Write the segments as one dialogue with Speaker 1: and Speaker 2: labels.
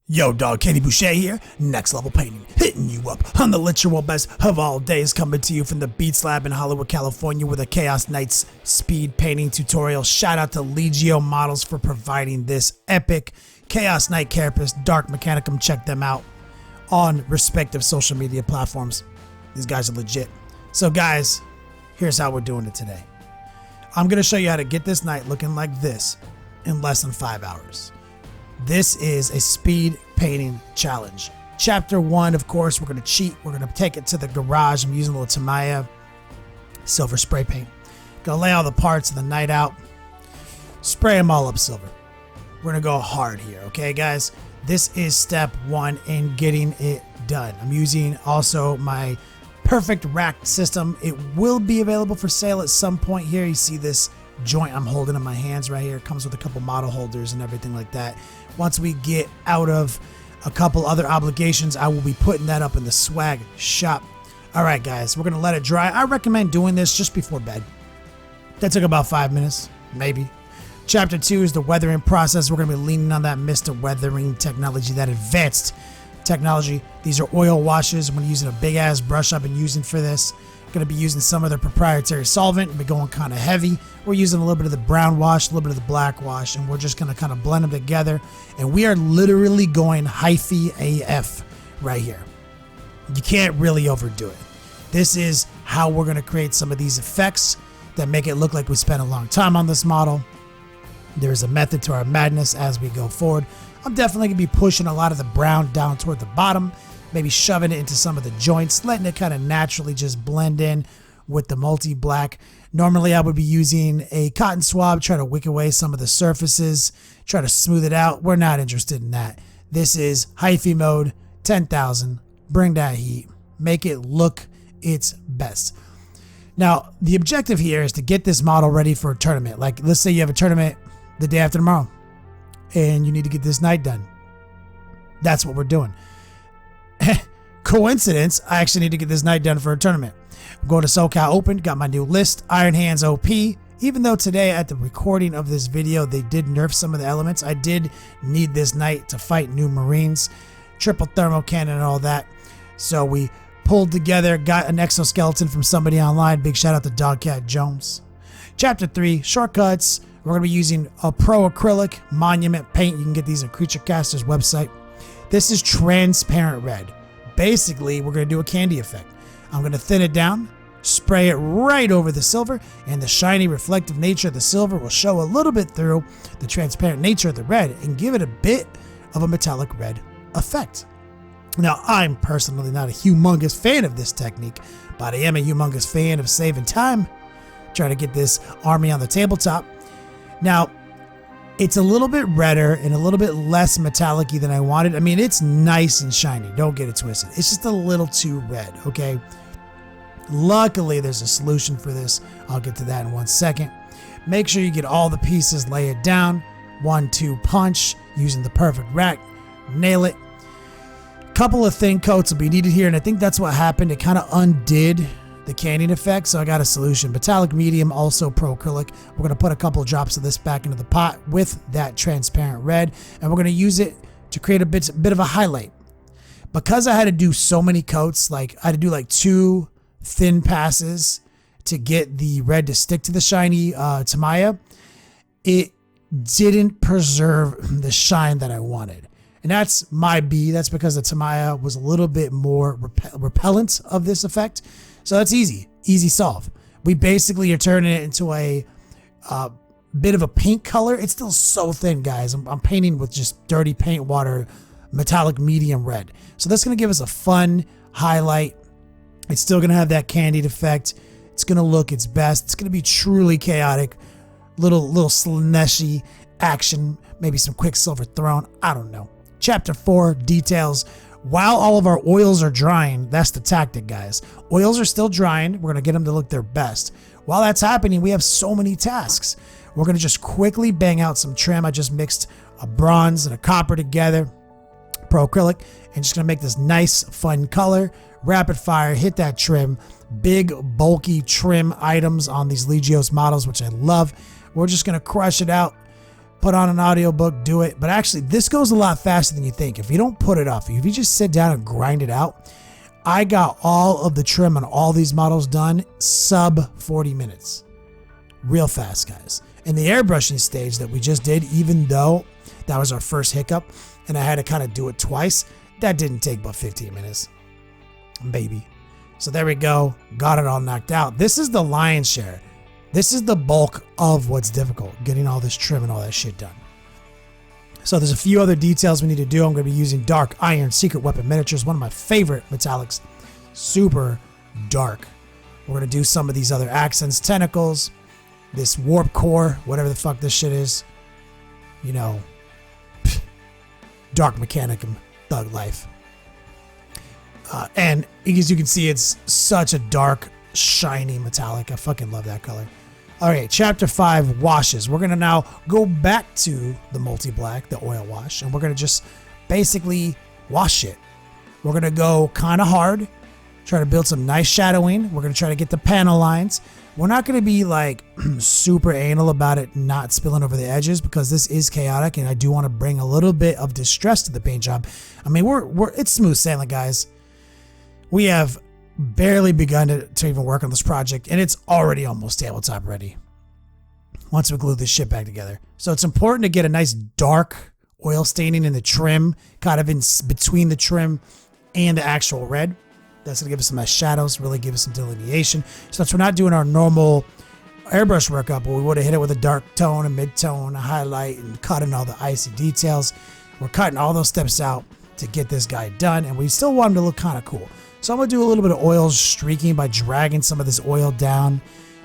Speaker 1: Yo, dog, Kenny Boucher here, Next Level Painting, hitting you up on the literal best of all days, coming to you from the Beats Lab in Hollywood, California with a Chaos Knights speed painting tutorial. Shout out to Legio Models for providing this epic Chaos Knight carapace, Dark Mechanicum. Check them out on respective social media platforms. These guys are legit. So guys, here's how we're doing it today. I'm going to show you how to get this knight looking like this in less than 5 hours. This is a speed painting challenge. Chapter 1, of course, we're going to cheat. We're going to take it to the garage. I'm using a little Tamiya silver spray paint. Gonna lay all the parts of the knight out. Spray them all up silver. We're going to go hard here, okay, guys? This is step 1 in getting it done. I'm using also my perfect rack system. It will be available for sale at some point here. You see this joint I'm holding in my hands right here. It comes with a couple model holders and everything like that. Once we get out of a couple other obligations, I will be putting that up in the swag shop. All right, guys, we're going to let it dry. I recommend doing this just before bed. That took about 5 minutes, maybe. Chapter 2 is the weathering process. We're going to be leaning on that Mr. Weathering technology, that advanced technology. These are oil washes. I'm going to be using a big ass brush I've been using for this. Going to be using some of their proprietary solvent and be going kind of heavy. We're using a little bit of the brown wash, a little bit of the black wash, and we're just going to kind of blend them together. And we are literally going hyphy AF right here. You can't really overdo it. This is how we're going to create some of these effects that make it look like we spent a long time on this model. There's a method to our madness as we go forward. I'm definitely going to be pushing a lot of the brown down toward the bottom, maybe shoving it into some of the joints, letting it kind of naturally just blend in with the multi-black. Normally I would be using a cotton swab, try to wick away some of the surfaces, try to smooth it out. We're not interested in that. This is hyphy mode, 10,000, bring that heat, make it look its best. Now, the objective here is to get this model ready for a tournament. Like, let's say you have a tournament the day after tomorrow and you need to get this night done. That's what we're doing. Coincidence, I actually need to get this night done for a tournament. I'm going to SoCal Open, got my new list, Iron Hands OP. Even though today at the recording of this video, they did nerf some of the elements, I did need this night to fight new Marines, triple thermal cannon and all that. So we pulled together, got an exoskeleton from somebody online. Big shout out to Dogcat Jones. Chapter 3, shortcuts. We're going to be using a pro acrylic monument paint. You can get these at Creature Caster's website. This is transparent red. Basically, we're going to do a candy effect. I'm going to thin it down, spray it right over the silver, and the shiny reflective nature of the silver will show a little bit through the transparent nature of the red and give it a bit of a metallic red effect. Now, I'm personally not a humongous fan of this technique, but I am a humongous fan of saving time, trying to get this army on the tabletop. Now, it's a little bit redder and a little bit less metallic-y than I wanted. I mean, it's nice and shiny. Don't get it twisted. It's just a little too red, okay? Luckily, there's a solution for this. I'll get to that in 1 second. Make sure you get all the pieces, lay it down. 1-2 punch using the perfect rack. Nail it. Couple of thin coats will be needed here, and I think that's what happened. It kind of undid the canning effect, so I got a solution. Metallic medium, also pro acrylic. We're going to put a couple of drops of this back into the pot with that transparent red, and we're going to use it to create a bit of a highlight. Because I had to do so many coats, like I had to do like 2 thin passes to get the red to stick to the shiny Tamiya, it didn't preserve the shine that I wanted. And that's my B. That's because the Tamiya was a little bit more repellent of this effect. So that's easy solve. We basically are turning it into a bit of a pink color. It's still so thin, guys. I'm painting with just dirty paint water, metallic medium red. So that's going to give us a fun highlight. It's still going to have that candied effect. It's going to look its best. It's going to be truly chaotic. Little Slaneshi action. Maybe some Quicksilver thrown. I don't know. Chapter 4, details. While all of our oils are drying, that's the tactic, guys. Oils are still drying. We're going to get them to look their best. While that's happening, we have so many tasks. We're going to just quickly bang out some trim. I just mixed a bronze and a copper together, pro acrylic, and just going to make this nice, fun color. Rapid fire, hit that trim. Big, bulky trim items on these Legios models, which I love. We're just going to crush it out. put on an audiobook, do it. But actually, this goes a lot faster than you think. If you don't put it off, if you just sit down and grind it out, I got all of the trim on all these models done sub 40 minutes. Real fast, guys. And the airbrushing stage that we just did, even though that was our first hiccup and I had to kind of do it twice, that didn't take but 15 minutes. Baby. So there we go. Got it all knocked out. This is the lion's share. This is the bulk of what's difficult, getting all this trim and all that shit done. So there's a few other details we need to do. I'm going to be using Dark Iron Secret Weapon Miniatures, one of my favorite metallics. Super dark. We're going to do some of these other accents, tentacles, this warp core, whatever the fuck this shit is. You know, dark mechanic and thug life. And as you can see, it's such a dark, shiny metallic. I fucking love that color. All right, chapter 5, washes. We're going to now go back to the multi-black, the oil wash, and we're going to just basically wash it. We're going to go kind of hard, try to build some nice shadowing. We're going to try to get the panel lines. We're not going to be like super anal about it not spilling over the edges because this is chaotic and I do want to bring a little bit of distress to the paint job. I mean, it's smooth sailing, guys. We have barely begun to even work on this project and it's already almost tabletop ready once we glue this shit back together. So it's important to get a nice dark oil staining in the trim, kind of in between the trim and the actual red. That's going to give us some nice shadows, really give us some delineation. So that's we're not doing our normal airbrush workup, but we would have hit it with a dark tone, a mid-tone, a highlight, and cutting all the icy details. We're cutting all those steps out to get this guy done, and we still want him to look kind of cool. So I'm going to do a little bit of oil streaking by dragging some of this oil down.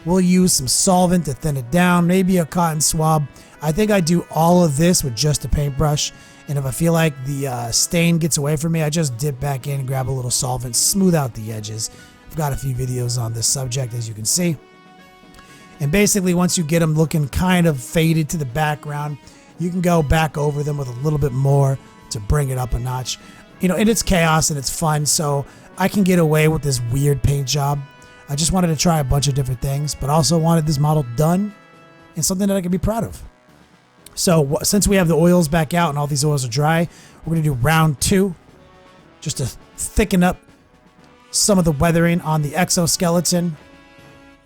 Speaker 1: We'll use some solvent to thin it down, maybe a cotton swab. I think I do all of this with just a paintbrush. And if I feel like the stain gets away from me, I just dip back in, grab a little solvent, smooth out the edges. I've got a few videos on this subject, as you can see. And basically, once you get them looking kind of faded to the background, you can go back over them with a little bit more to bring it up a notch. You know, and it's chaos and it's fun, so I can get away with this weird paint job. I just wanted to try a bunch of different things, but also wanted this model done and something that I can be proud of. So since we have the oils back out and all these oils are dry, we're going to do round 2 just to thicken up some of the weathering on the exoskeleton.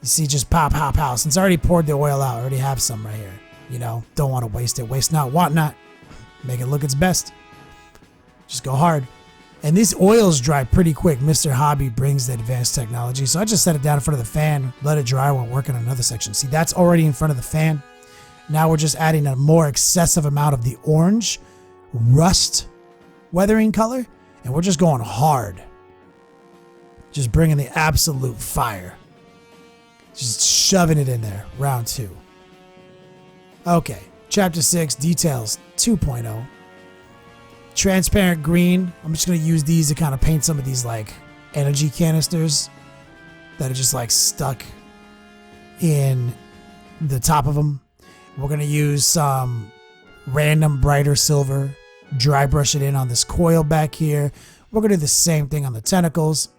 Speaker 1: You see, just pop, hop, house. Since I already poured the oil out, I already have some right here. You know, don't want to waste it. Waste not, want not. Make it look its best. Just go hard. And these oils dry pretty quick. Mr. Hobby brings the advanced technology. So I just set it down in front of the fan, let it dry while working on another section. See, that's already in front of the fan. Now we're just adding a more excessive amount of the orange rust weathering color. And we're just going hard. Just bringing the absolute fire. Just shoving it in there. Round 2. Okay. Chapter 6, Details 2.0. Transparent green. I'm just going to use these to kind of paint some of these like energy canisters that are just like stuck in the top of them. We're going to use some random brighter silver, dry brush it in on this coil back here. We're going to do the same thing on the tentacles.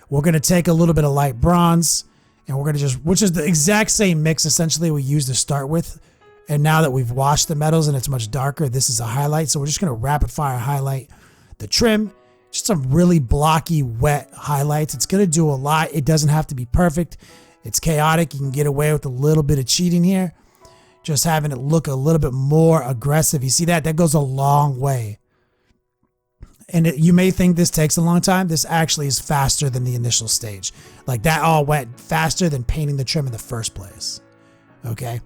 Speaker 1: We're going to take a little bit of light bronze and we're going to just, which is the exact same mix essentially we used to start with. And now that we've washed the metals and it's much darker, this is a highlight. So we're just going to rapid fire highlight the trim. Just some really blocky, wet highlights. It's going to do a lot. It doesn't have to be perfect. It's chaotic. You can get away with a little bit of cheating here. Just having it look a little bit more aggressive. You see that? That goes a long way. And you may think this takes a long time. This actually is faster than the initial stage. Like that all went faster than painting the trim in the first place. Okay.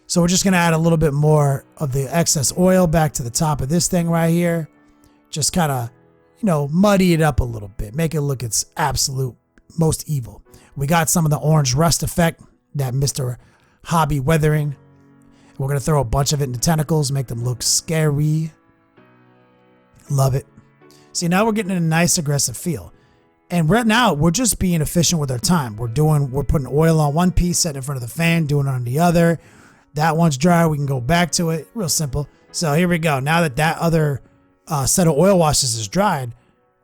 Speaker 1: So we're just going to add a little bit more of the excess oil back to the top of this thing right here. Just kind of, you know, muddy it up a little bit. Make it look its absolute most evil. We got some of the orange rust effect that Mr. Hobby weathering. We're going to throw a bunch of it into tentacles, make them look scary. Love it. See, now we're getting a nice aggressive feel. And right now, we're just being efficient with our time. We're putting oil on one piece, setting it in front of the fan, doing it on the other. That one's dry, we can go back to it. Real simple. So here we go. Now that other set of oil washes is dried,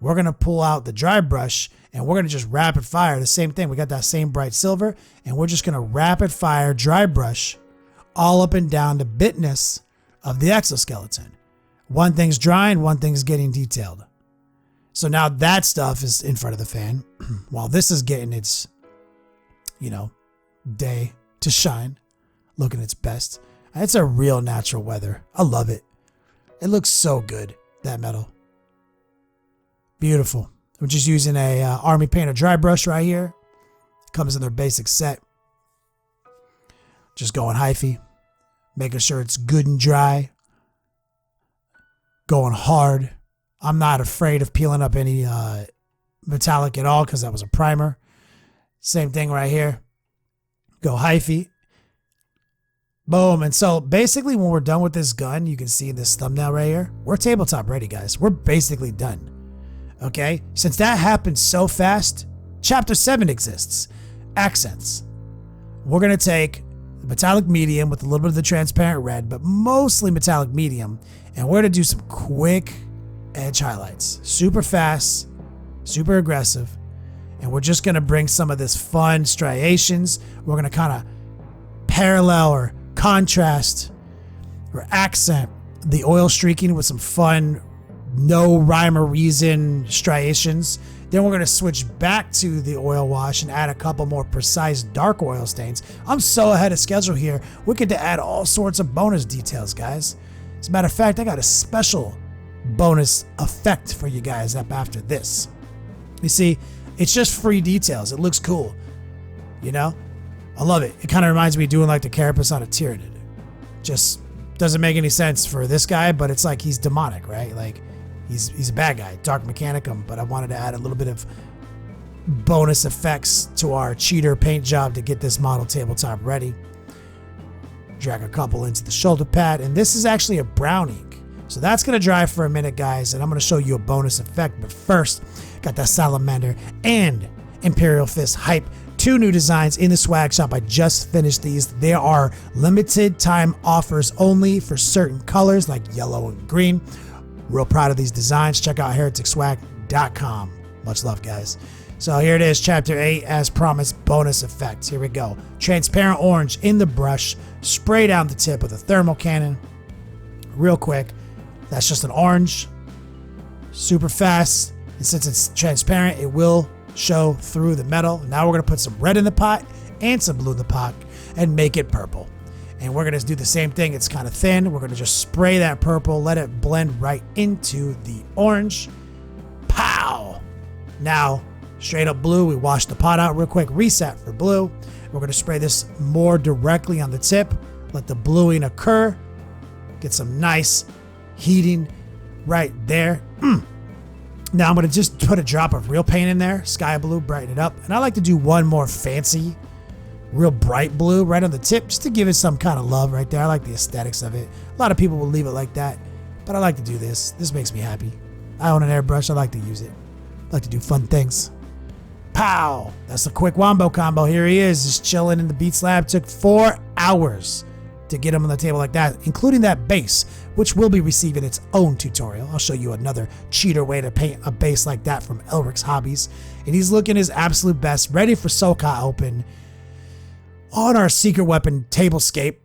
Speaker 1: we're going to pull out the dry brush and we're going to just rapid fire the same thing. We got that same bright silver and we're just going to rapid fire dry brush all up and down the bitness of the exoskeleton. One thing's drying, one thing's getting detailed. So now that stuff is in front of the fan while this is getting its, day to shine, looking its best. It's a real natural weather. I love it. It looks so good, that metal. Beautiful. We're just using a Army Painter dry brush right here. Comes in their basic set. Just going hyphy, making sure it's good and dry. Going hard. I'm not afraid of peeling up any metallic at all because that was a primer. Same thing right here. Go hyphy. Boom. And so basically when we're done with this gun, you can see in this thumbnail right here, we're tabletop ready, guys. We're basically done. Okay? Since that happened so fast, chapter 7 exists. Accents. We're going to take the metallic medium with a little bit of the transparent red, but mostly metallic medium, and we're going to do some quick edge highlights. Super fast, super aggressive, and we're just going to bring some of this fun striations. We're going to kind of parallel or contrast or accent the oil streaking with some fun, no rhyme or reason striations. Then we're going to switch back to the oil wash and add a couple more precise dark oil stains. I'm so ahead of schedule here. We get to add all sorts of bonus details, guys. As a matter of fact, I got a special bonus effect for you guys up after this. You see, it's just free details. It looks cool. I love it. It kind of reminds me of doing like the carapace on a Tyranid. Just doesn't make any sense for this guy, but it's like he's demonic, right? Like he's a bad guy, Dark Mechanicum, but I wanted to add a little bit of bonus effects to our cheater paint job to get this model tabletop ready. Drag a couple into the shoulder pad, and this is actually a brown ink. So that's going to dry for a minute, guys, and I'm going to show you a bonus effect. But first, got that Salamander and Imperial Fist hype. 2 new designs in the swag shop. I just finished these. There are limited time offers only for certain colors like yellow and green. Real proud of these designs. Check out hereticswag.com. Much love, guys. So here it is, chapter 8, as promised, bonus effects. Here we go. Transparent orange in the brush. Spray down the tip with a thermal cannon. Real quick. That's just an orange. Super fast. And since it's transparent, it will show through the metal. Now we're going to put some red in the pot and some blue in the pot and make it purple. And we're going to do the same thing. It's kind of thin. We're going to just spray that purple, let it blend right into the orange. Pow! Now, straight up blue. We wash the pot out real quick. Reset for blue. We're going to spray this more directly on the tip. Let the bluing occur. Get some nice heating right there. Now I'm going to just put a drop of real paint in there. Sky blue, brighten it up. And I like to do one more fancy, real bright blue right on the tip just to give it some kind of love right there. I like the aesthetics of it. A lot of people will leave it like that, but I like to do this. This makes me happy. I own an airbrush. I like to use it. I like to do fun things. Pow! That's a quick wombo combo. Here he is, just chilling in the Beats Lab. Took 4 hours to get him on the table like that, including that base, which will be receiving its own tutorial. I'll show you another cheater way to paint a base like that from Elrik's Hobbies. And he's looking his absolute best, ready for SoCal Open on our secret weapon tablescape.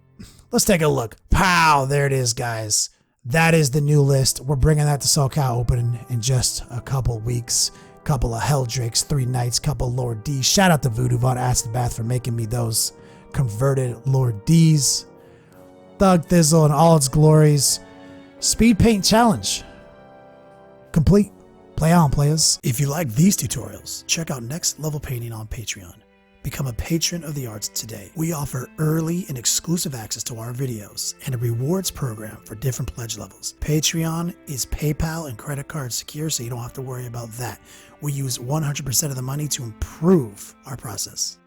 Speaker 1: Let's take a look. Pow! There it is, guys. That is the new list. We're bringing that to SoCal Open in just a couple weeks. Couple of Helldrakes, 3 Knights, couple Lord D's. Shout out to Voodoo Von Astabath for making me those converted Lord D's. Thug Thizzle in all its glories. Speed Paint Challenge complete. Play on, players. If you like these tutorials, check out Next Level Painting on Patreon. Become a patron of the arts today. We offer early and exclusive access to our videos and a rewards program for different pledge levels. Patreon is PayPal and credit card secure, so you don't have to worry about that. We use 100% of the money to improve our process.